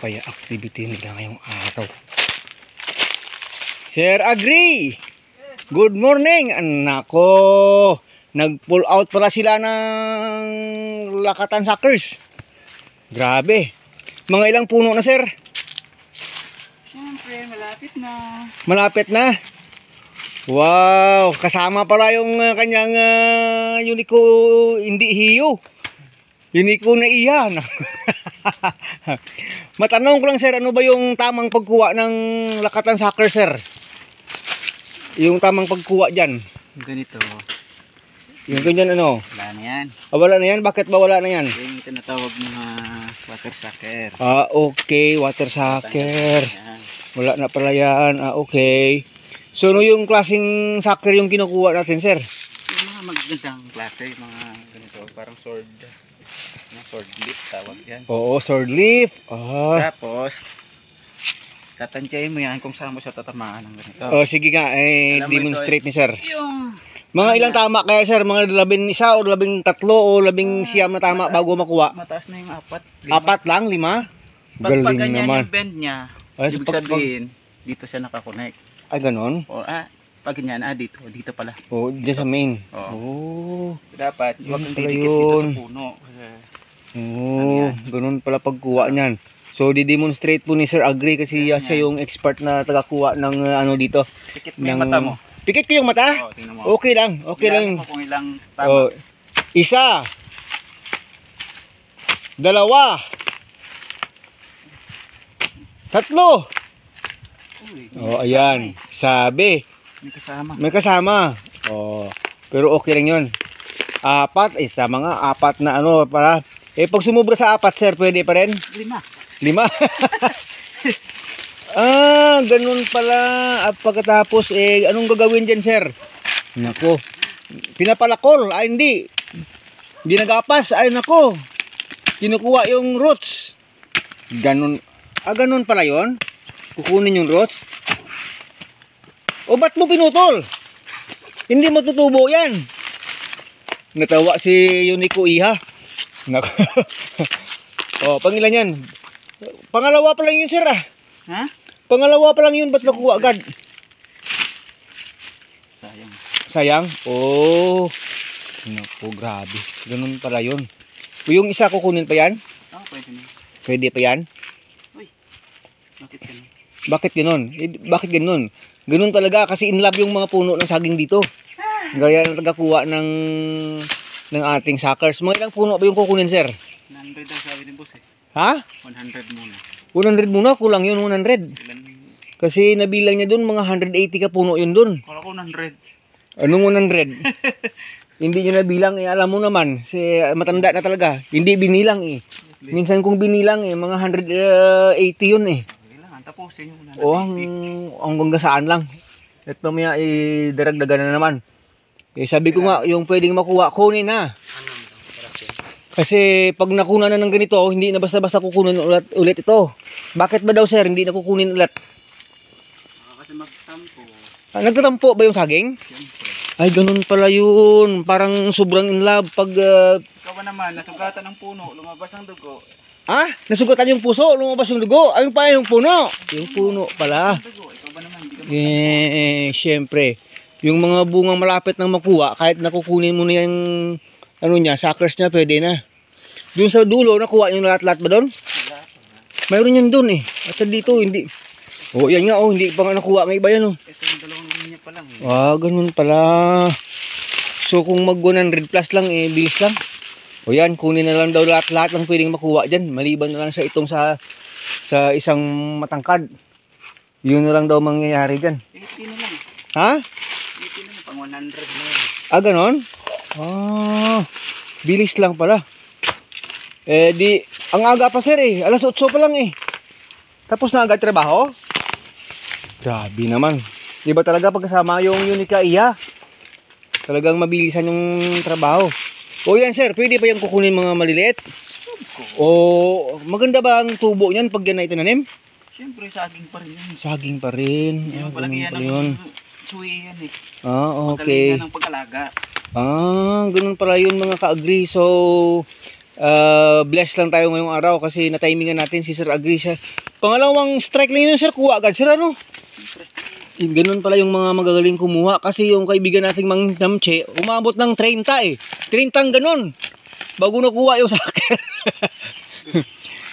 kaya activity nila ngayong araw. Sir Agri, good morning. Nako, nag-pull out pala sila ng Lakatan Suckers. Grabe. Mga ilang puno na, sir? Siyempre, malapit na. Malapit na. Wow, kasama pala yung kanyang Unico, hindi hiyo. Unico na iyan. Matanong ko lang, sir, ano ba yung tamang pagkuha ng Lakatan Sucker, sir? Yung tamang pagkuha dyan. Ganito. Yung ganyan ano? Wala na yan. Wala na yan? Bakit ba wala na yan? Yung tinatawag mga water sucker. Okay, water sucker. Yan. Wala na pala yan. Okay. So, ano yung klaseng sucker yung kinukuha natin, sir? Yung mga magandang klase, mga ganito, parang sword. Sword leaf tawag yan. Oo, sword leaf. Tapos, tatansyahin mo yan kung saan mo siya tatamaan ng ganito. Sige nga, demonstrate ni sir. Yung Mga ilang tama kaya, sir? Mga 11 o 13 o 11 siyam na tama bago makuha? mataas na yung 4. Apat lang? 5? Pag Galing ganyan naman. yung bend niya, Ay, ibig sabihin, dito siya nakakonect. Ay, ganon? O pag ganyan, dito pala. Dyan sa main. Oo. Dapat, Yun huwag kang pala didikit dito yun. sa puno. Kasi, Ganon pala pagkuha niyan. So, di-demonstrate po ni Sir Agri kasi siya yung expert na tagakuha ng ano dito. pikit mo yung mata mo. Pikit ko yung mata? Oo, tingnan mo. Okay lang, okay lang. Bilangin mo kung ilang tama. Isa. Dalawa. Tatlo. Uy, Ayan. Sabi. may kasama. May kasama. Pero okay lang yun. Apat. Isa mga apat na ano para. Pag sumubra sa apat, sir, pwede pa rin? 5. 5. Ganun pala. Pagkatapos, anong gagawin dyan, sir? Nako. Pinapalakol. Hindi. Hindi nagapas. Nako. Kinukuha yung roots. Ganun. Ganun pala yon. Kukunin yung roots. Ba't mo pinutol? Hindi matutubo yan. Natawa si Unico Iha. Nako. Pangilan yan? Pangalawa pa lang yun, sir, Ha? Pangalawa pa lang yun, ba't nakuha agad? Sayang. Sayang? Naku, grabe. Ganun pala yun. Yung isa kukunin pa yan? Pwede na. Pwede pa yan? Uy, bakit ka na? Bakit ganun? Bakit ganun? Ganun talaga kasi in love yung mga puno ng saging dito. Gaya ng tagakuha ng ating suckers. Mga ilang puno ba yung kukunin, sir? 100 daw sabi ni boss Ha? 100 muna. 100 muna, kulang yun, 100. Ilan? Kasi nabilang niya dun, mga 180 ka puno yun dun. Kala ko 100. Anong 100? Hindi niya nabilang, alam mo naman, matanda na talaga. Hindi binilang Minsan kung binilang mga 180 yun Kailangan tapusin yung 180. Hanggang saan lang. At mamaya daragdagan na naman. Sabi ko nga, yung pwedeng makuha, kunin na. Kasi pag nakuna na ng ganito, hindi na basta-basta kukunin ulit ito. Bakit ba daw, sir, hindi na kukunin ulit? Kasi magtampo. Nagtatampo ba yung saging? Siyempre. Ay, ganun pala yun. Parang sobrang in love pag... Ikaw ba naman, nasugatan ng puno, lumabas ang dugo. Nasugatan yung puso, lumabas yung dugo. Ayun pa yung puno. Yung puno pala. Dugo, ikaw ba naman, hindi ka Syempre. Yung mga bungang malapit ng makuha, kahit nakukunin mo na yung suckers niya, pwede na. Doon sa dulo, nakuha yung lahat-lahat ba doon? Mayroon yan doon At dito, hindi. Yan nga, hindi pa nga nakuha ng iba yan Ito yung dalawang linya pa lang ganun pala. So, kung mag 100 plus lang, bilis lang. Yan, kunin na lang daw lahat-lahat lang pwedeng makuha dyan. Maliban na lang sa itong sa isang matangkad. Yun na lang daw mangyayari dyan. 80 na lang. Ha? 80 na lang, pang 100 na yan. Ganon? Bilis lang pala. Ang aga pa, sir Alas 8 pa lang Tapos na agad trabaho? Grabe naman. Di ba talaga pagkasama yung Unica Iya? Talagang mabilisan yung trabaho. Yan, sir. Pwede pa yung kukunin mga maliliit? Maganda ba ang tubo niyan pag yan ay tinanim? Siyempre, saging pa rin yan. Saging pa rin. Yung palagi yan yun. Suwi yan Okay. Magaling na ng pag-alaga. Ganun pala yun mga ka-agree. So, Blessed lang tayo ngayong araw kasi na-timingan natin si Sir Agri siya. Pangalawang strike lang yun, sir. Kuha agad, sir, ano? Ganun pala yung mga magagaling kumuha kasi yung kaibigan nating Mang Namche, umabot ng 30 eh. 30 ganun. Bago nakuha yung saker.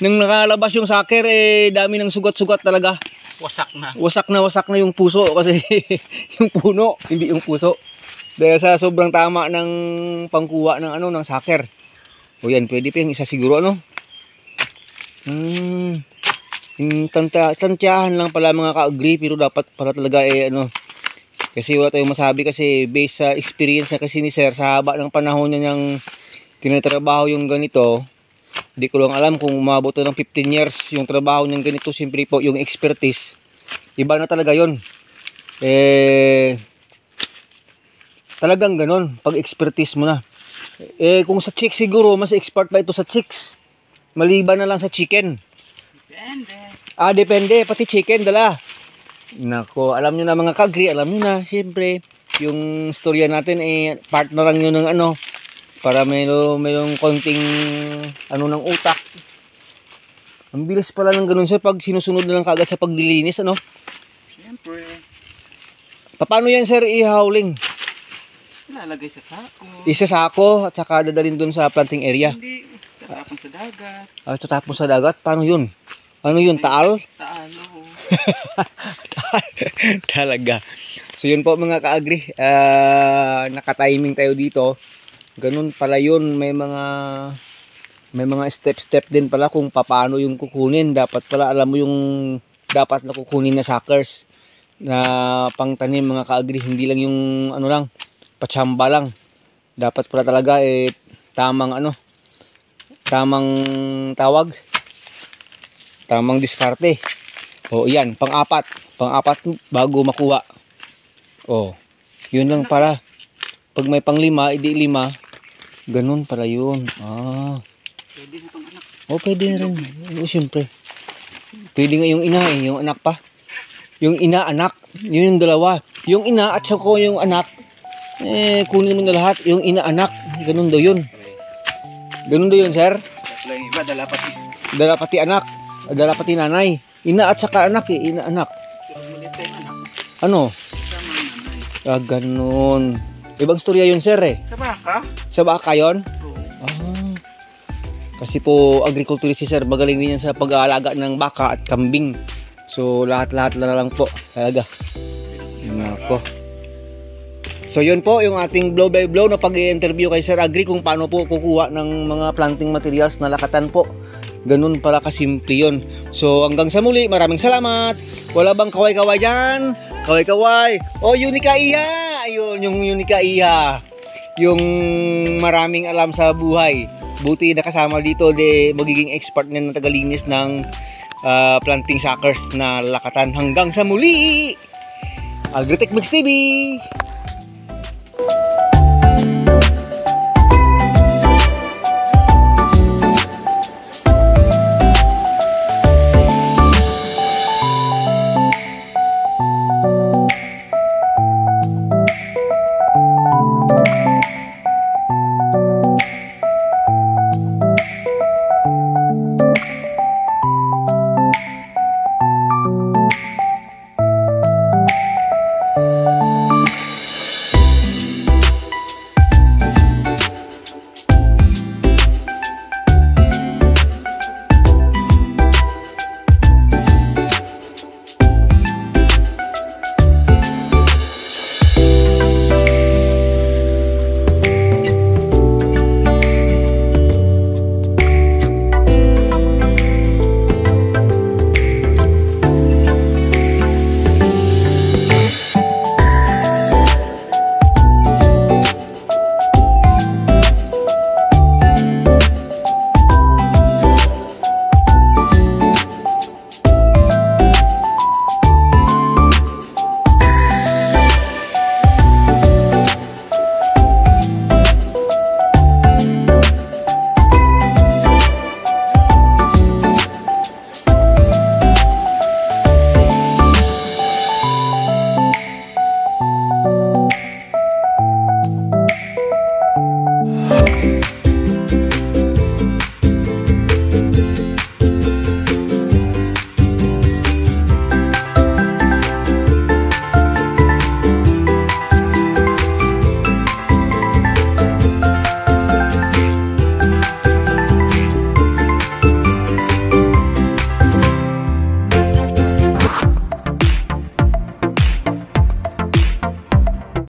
Nang nakalabas yung saker, eh, dami ng sugat-sugat talaga. Wasak na. Wasak na yung puso kasi yung puno, hindi yung puso. Dahil sa sobrang tama ng pangkuha ng ng saker. O yan, pwede pa yung isa siguro, ano? Yung tantyahan lang pala mga ka-agree, pero dapat para talaga kasi wala tayong masabi kasi based sa experience na kasi ni Sir sa haba ng panahon niya niyang tinatrabaho yung ganito. Hindi ko lang alam kung umabot ng 15 years yung trabaho niyang ganito. Siyempre po yung expertise, iba na talaga yon. Talagang ganon pag expertise mo na. Kung sa chicks siguro mas expert pa ito sa chicks, maliban na lang sa chicken. Depende. Depende. Pati chicken, dala. Nako, alam nyo na mga kagri, alam nyo na. Siyempre, yung storya natin, partner lang yun ng para mayroong konting, ng utak. Ang bilis pala ng ganun, sir, pag sinusunod na lang kagad sa paglilinis, Siyempre. Paano yan, sir, ihawling? Ilalagay sa sako. Isa sako, at saka dadalhin dun sa planting area. Hindi. Tatapon sa dagat. Tatapon sa dagat? Paano yun? Ano yun? Taal? Taal, oo. Talaga. So yun po mga ka-agri, naka-timing tayo dito. Ganun pala yun, may mga step-step din pala kung paano yung kukunin. Dapat pala alam mo yung dapat na kukunin na suckers na pangtanim mga ka-agri. Hindi lang yung patsamba lang. Dapat pala talaga tamang tawag, tamang diskarte. Yan, pang-apat bago makuha. Yun lang para. Pag may pang-5, hindi 5. Ganun para yun. Pwede na itong anak. Pwede na rin. Siyempre. Pwede nga yung ina yung anak pa. Yung ina, anak. Yun yung dalawa. Yung ina at saka yung anak, kunin mo na lahat. Yung ina, anak. Ganun daw yun. Ganun daw yun, sir. Lang iba, dala pati. Dala pati anak. Dala pati nanay. Ina at saka anak Ina, anak. Ulit tayong anak. Ano? Sama nanay. Ganun. Ibang storya yun, sir, Sa baka? Sa baka yun? Oo. Kasi po, agriculturist si sir, magaling din yan sa pag-aalaga ng baka at kambing. So, lahat-lahat na lang po. Talaga. Nako. So, yun po, yung ating blow by blow na pag-i-interview kay Sir Agri kung paano po kukuha ng mga planting materials na lakatan po. Ganun pala kasimple yun. So, hanggang sa muli, maraming salamat. Wala bang kaway-kaway dyan? Kaway-kaway. Unica Iha! Ayun, yung Unica Iha. Yung maraming alam sa buhay. Buti nakasama dito, magiging expert na ng tagalinis ng planting suckers na lakatan. Hanggang sa muli! Agritech Mix TV!